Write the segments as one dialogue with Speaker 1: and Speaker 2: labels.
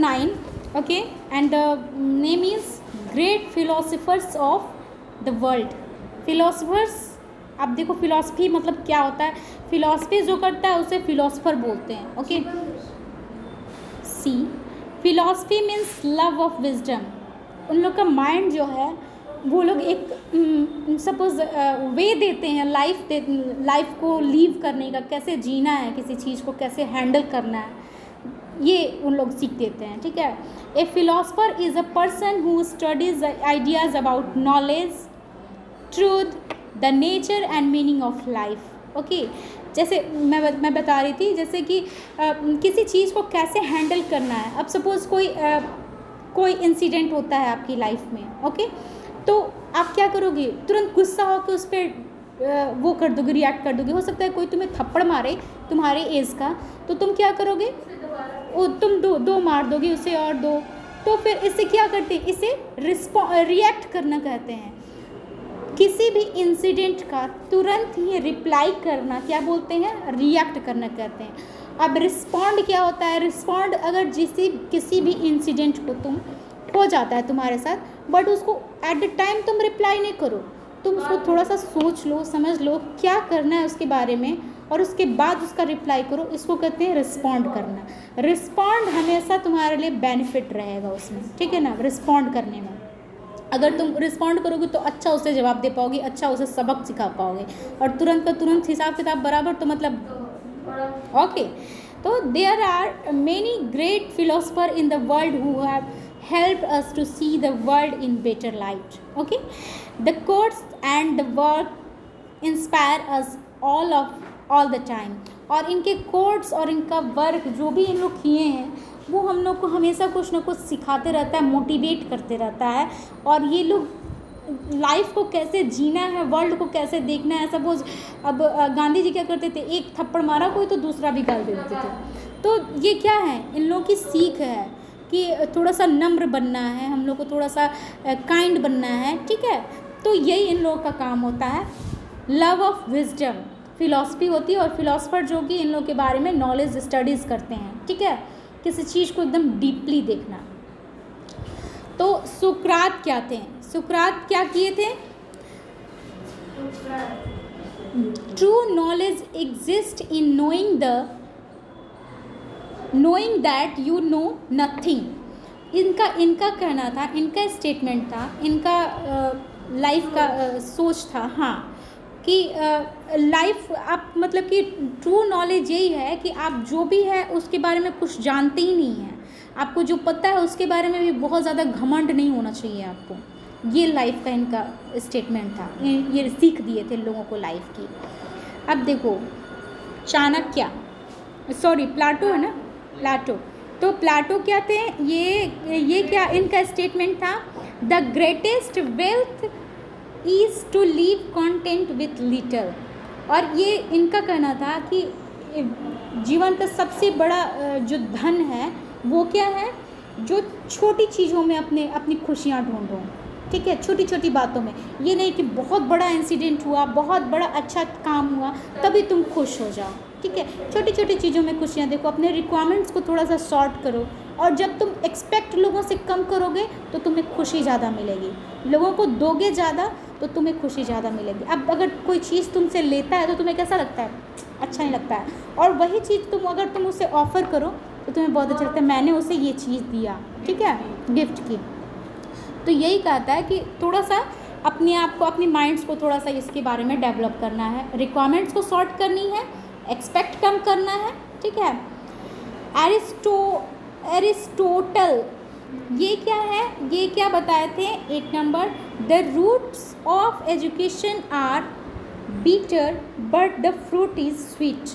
Speaker 1: 9. Okay, and the name is Great Philosophers of the World. Philosophers, अब देखो philosophy मतलब क्या होता है, फिलॉसफी जो करता है उसे फिलोसफर बोलते हैं. Okay, see philosophy means love of wisdom. उन लोग का माइंड जो है वो लोग एक सपोज वे देते हैं लाइफ को लीव करने का, कैसे जीना है, किसी चीज़ को कैसे हैंडल करना है, ये उन लोग सीख देते हैं. ठीक है. A philosopher is a person who studies ideas about knowledge, truth, the nature and meaning of life. Okay, जैसे मैं बता रही थी, जैसे कि किसी चीज़ को कैसे हैंडल करना है. अब सपोज़ कोई इंसिडेंट होता है आपकी लाइफ में. ओके, तो आप क्या करोगे, तुरंत गुस्सा होकर उस पर वो कर दोगे, रिएक्ट कर दोगे. हो सकता है कोई तुम्हें थप्पड़ मारे तुम्हारे एज का, तो तुम क्या करोगे, वो तुम दो मार दोगे उसे और दो. तो फिर इससे क्या करते हैं, इसे रिएक्ट करना कहते हैं. किसी भी इंसिडेंट का तुरंत ही रिप्लाई करना क्या बोलते हैं, रिएक्ट करना कहते हैं. अब रिस्पॉन्ड क्या होता है, रिस्पॉन्ड अगर किसी भी इंसिडेंट को तुम हो जाता है तुम्हारे साथ, बट उसको एट द टाइम तुम रिप्लाई नहीं करो, तुम उसको थोड़ा सा सोच लो, समझ लो क्या करना है उसके बारे में, और उसके बाद उसका रिप्लाई करो. इसको कहते हैं रिस्पॉन्ड करना. रिस्पॉन्ड हमेशा तुम्हारे लिए बेनिफिट रहेगा उसमें. ठीक है ना, रिस्पॉन्ड करने में अगर तुम रिस्पॉन्ड करोगे तो अच्छा उसे जवाब दे पाओगे, अच्छा उसे सबक सिखा पाओगे. और तुरंत का तुरंत हिसाब किताब बराबर, तो मतलब ओके. तो there are many great philosopher in the world who have helped us to see the world in better light. Okay, the quotes and the work inspire us all the time. और इनके quotes और इनका work जो भी इन लोग किए हैं वो हम लोग को हमेशा कुछ ना कुछ सिखाते रहता है, मोटिवेट करते रहता है. और ये लोग लाइफ को कैसे जीना है, वर्ल्ड को कैसे देखना है. सपोज अब गांधी जी क्या करते थे, एक थप्पड़ मारा कोई तो दूसरा भी गाल दे देते थे. तो ये क्या है, इन लोगों की सीख है कि थोड़ा सा नम्र बनना है, हम लोग को थोड़ा सा काइंड बनना है. ठीक है, तो यही इन लोगों का काम होता है. लव ऑफ विजडम फिलॉसफी होती है, और फिलॉसफर जो कि इन लोगों के बारे में नॉलेज स्टडीज़ करते हैं. ठीक है, किसी चीज़ को एकदम डीपली देखना. तो सुकरात क्या थे, सुकरात क्या किए थे, true knowledge exist in knowing that you know nothing. इनका कहना था, इनका स्टेटमेंट था, इनका लाइफ का सोच था. हाँ, कि लाइफ आप मतलब कि ट्रू नॉलेज यही है कि आप जो भी है उसके बारे में कुछ जानते ही नहीं हैं. आपको जो पता है उसके बारे में भी बहुत ज़्यादा घमंड नहीं होना चाहिए आपको. ये लाइफ का इनका स्टेटमेंट था, ये सीख दिए थे लोगों को लाइफ की. अब देखो चाणक्य, सॉरी प्लाटो है ना, प्लाटो. तो प्लाटो क्या थे, ये क्या इनका स्टेटमेंट था, the greatest wealth is to live content with little. और ये इनका कहना था कि जीवन का सबसे बड़ा जो धन है वो क्या है, जो छोटी चीज़ों में अपनी खुशियाँ ढूंढो. ठीक है, छोटी छोटी बातों में. ये नहीं कि बहुत बड़ा इंसिडेंट हुआ, बहुत बड़ा अच्छा काम हुआ तभी तुम खुश हो जाओ. ठीक है, छोटी छोटी चीज़ों में खुशियाँ देखो, अपने रिक्वायरमेंट्स को थोड़ा सा शॉर्ट करो. और जब तुम एक्सपेक्ट लोगों से कम करोगे तो तुम्हें खुशी ज़्यादा मिलेगी. लोगों को दोगे ज़्यादा तो तुम्हें खुशी ज़्यादा मिलेगी. अब अगर कोई चीज़ तुमसे लेता है तो तुम्हें कैसा लगता है, अच्छा नहीं लगता है. और वही चीज़ अगर तुम उसे ऑफ़र करो तो तुम्हें बहुत अच्छा लगता है, मैंने उसे ये चीज़ दिया. ठीक है, गिफ्ट की. तो यही कहता है कि थोड़ा सा अपने आप को, अपनी माइंड्स को थोड़ा सा इसके बारे में डेवलप करना है, रिक्वायरमेंट्स को शॉर्ट करनी है, एक्सपेक्ट कम करना है. ठीक है. एरिस्टोटल ये क्या है, ये क्या बताए थे, 8 number, the roots of education are bitter but the fruit is sweet.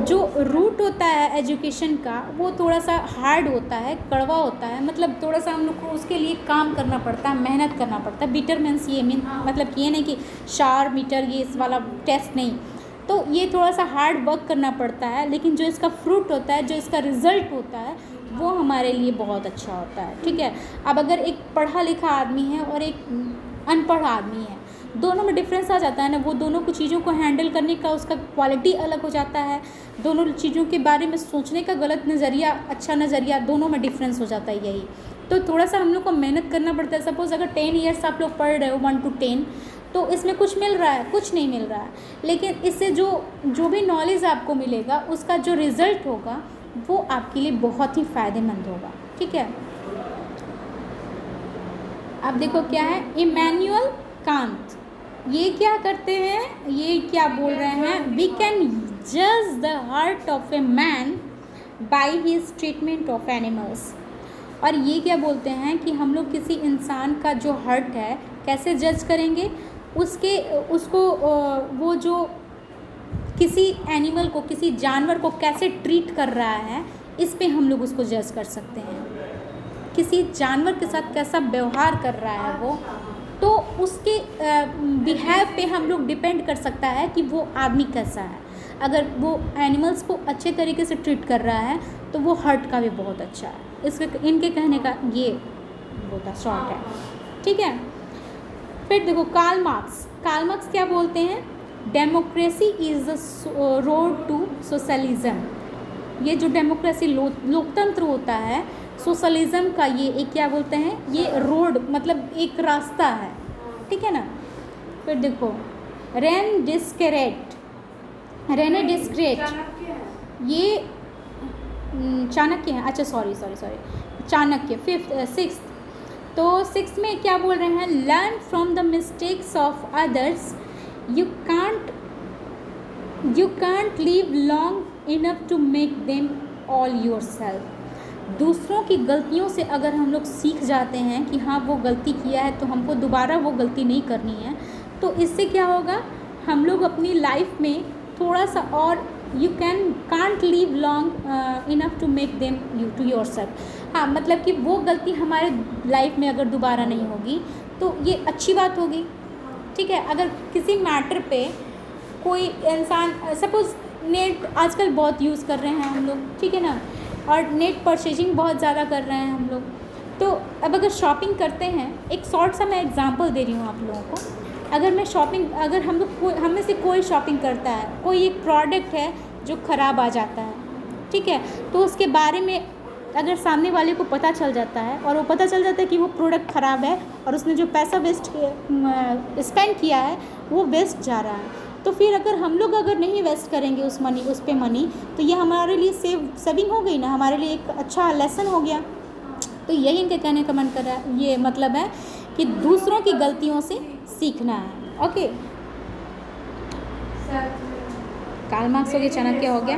Speaker 1: जो रूट होता है एजुकेशन का वो थोड़ा सा हार्ड होता है, कड़वा होता है. मतलब थोड़ा सा हम लोग को उसके लिए काम करना पड़ता है, मेहनत करना पड़ता है. बीटर मीन्स ये मतलब कि ये नहीं कि शार मीटर ये इस वाला टेस्ट नहीं. तो ये थोड़ा सा हार्ड वर्क करना पड़ता है, लेकिन जो इसका फ्रूट होता है, जो इसका रिज़ल्ट होता है वो हमारे लिए बहुत अच्छा होता है. ठीक है. अब अगर एक पढ़ा लिखा आदमी है और एक अनपढ़ आदमी है, दोनों में डिफरेंस आ जाता है ना, वो दोनों को चीज़ों को हैंडल करने का उसका क्वालिटी अलग हो जाता है, दोनों चीज़ों के बारे में सोचने का गलत नज़रिया अच्छा नज़रिया, दोनों में डिफरेंस हो जाता है। यही तो थोड़ा सा हम लोग को मेहनत करना पड़ता है। सपोज़ अगर 10 ईयर्स आप लोग पढ़ रहे हो 1 to 10, तो इसमें कुछ मिल रहा है, कुछ नहीं मिल रहा है, लेकिन इससे जो भी नॉलेज आपको मिलेगा उसका जो रिज़ल्ट होगा वो आपके लिए बहुत ही फ़ायदेमंद होगा। ठीक है, अब देखो क्या है, इमैनुअल कांत ये क्या करते हैं, ये क्या बोल रहे हैं, वी कैन जज the heart of a man by his treatment of animals. और ये क्या बोलते हैं कि हम लोग किसी इंसान का जो हार्ट है कैसे जज करेंगे, उसको वो जो किसी एनिमल को, किसी जानवर को कैसे ट्रीट कर रहा है, इस पे हम लोग उसको जज कर सकते हैं। किसी जानवर के साथ कैसा व्यवहार कर रहा है वो, तो उसके बिहेव पे हम लोग डिपेंड कर सकता है कि वो आदमी कैसा है। अगर वो एनिमल्स को अच्छे तरीके से ट्रीट कर रहा है तो वो हार्ट का भी बहुत अच्छा है। इसके इनके कहने का ये होता शॉर्ट है। ठीक है, फिर देखो कार्ल मार्क्स क्या बोलते हैं, democracy is the road to socialism. ये जो डेमोक्रेसी लोकतंत्र होता है, सोशलिज्म का ये एक क्या बोलते हैं, ये रोड मतलब एक रास्ता है। ठीक है ना। फिर देखो रेने डिस्क्रेट ये चाणक्य है, अच्छा सॉरी चाणक्य। 6th तो 6th में क्या बोल रहे हैं, learn from the mistakes of others, you can't live long enough to make them all yourself. दूसरों की गलतियों से अगर हम लोग सीख जाते हैं कि हाँ वो गलती किया है तो हमको दोबारा वो गलती नहीं करनी है, तो इससे क्या होगा, हम लोग अपनी लाइफ में थोड़ा सा और you can't live long enough to make them you to yourself. हाँ मतलब कि वो गलती हमारे लाइफ में अगर दोबारा नहीं होगी तो ये अच्छी बात होगी। ठीक है, अगर किसी मैटर पे कोई इंसान सपोज़ नेट आजकल बहुत यूज़ कर रहे हैं हम लोग, ठीक है ना, और नेट परचेजिंग बहुत ज़्यादा कर रहे हैं हम लोग, तो अब अगर शॉपिंग करते हैं, एक शॉर्ट सा मैं एग्जांपल दे रही हूँ आप लोगों को। अगर हम लोग हम में से कोई शॉपिंग करता है, कोई एक प्रोडक्ट है जो ख़राब आ जाता है, ठीक है, तो उसके बारे में अगर सामने वाले को पता चल जाता है और वो पता चल जाता है कि वो प्रोडक्ट ख़राब है और उसने जो पैसा स्पेंड किया है वो वेस्ट जा रहा है, तो फिर हम लोग नहीं वेस्ट करेंगे उस पर मनी, तो ये हमारे लिए सेविंग हो गई ना, हमारे लिए एक अच्छा लेसन हो गया। तो यही इनके कहने का मन कर रहा है, ये मतलब है कि दूसरों की गलतियों से सीखना है। ओके, कार्ल मार्क्स हो गया, चाणक्य हो गया,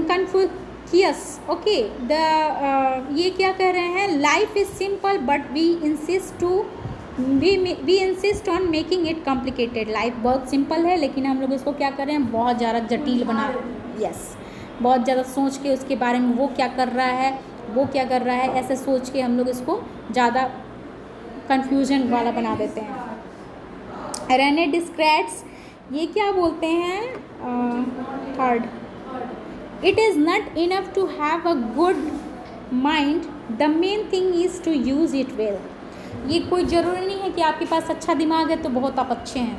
Speaker 1: कन्फ्यूशियस। ओके, ये क्या कह रहे हैं, life is simple but we insist on making it complicated. Life बहुत सिंपल है लेकिन हम लोग इसको क्या कर रहे हैं, बहुत ज़्यादा जटिल बना, बहुत ज़्यादा सोच के उसके बारे में वो क्या कर रहा है, वो क्या कर रहा है, ऐसे सोच के हम लोग इसको ज़्यादा कंफ्यूजन वाला बना देते हैं। रेने डिस्क्रेट्स ये क्या बोलते हैं, third, it is not enough to have a good mind, the main thing is to use it well. ये कोई ज़रूरी नहीं है कि आपके पास अच्छा दिमाग है तो बहुत आप अच्छे हैं,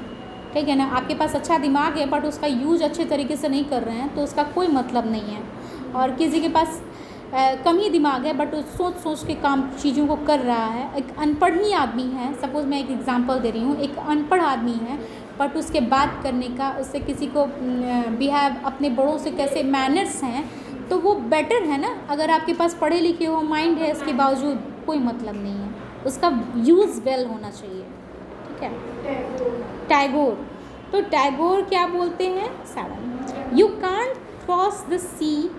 Speaker 1: ठीक है ना, आपके पास अच्छा दिमाग है बट उसका यूज अच्छे तरीके से नहीं कर रहे हैं तो उसका कोई मतलब नहीं है। और किसी के पास कम ही दिमाग है बट सोच के काम चीज़ों को कर रहा है, एक अनपढ़ ही आदमी है, सपोज़ मैं एक एग्जांपल दे रही हूँ, एक अनपढ़ आदमी है बट उसके बात करने का, उससे किसी को बिहेव, अपने बड़ों से कैसे मैनर्स हैं, तो वो बेटर है ना। अगर आपके पास पढ़े लिखे हो, माइंड है, इसके बावजूद कोई मतलब नहीं है, उसका यूज़ वेल होना चाहिए। ठीक है, टैगोर, तो टैगोर क्या बोलते हैं, 7, you can't cross the sea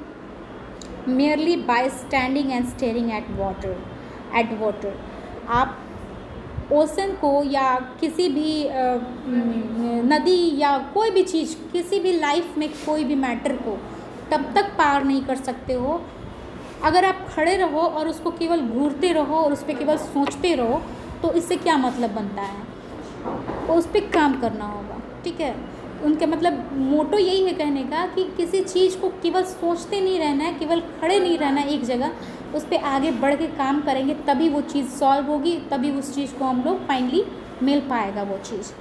Speaker 1: merely by standing and staring at water। आप ओशन को या किसी भी नदी या कोई भी चीज़, किसी भी लाइफ में कोई भी मैटर को तब तक पार नहीं कर सकते हो अगर आप खड़े रहो और उसको केवल घूरते रहो और उस पर केवल सोचते रहो, तो इससे क्या मतलब बनता है, उस पर काम करना होगा। ठीक है, उनके मतलब मोटो यही है कहने का कि किसी चीज़ को केवल सोचते नहीं रहना है, केवल खड़े नहीं रहना है एक जगह, उस पर आगे बढ़ के काम करेंगे तभी वो चीज़ सॉल्व होगी, तभी उस चीज़ को हम लोग फाइनली मिल पाएगा वो चीज़।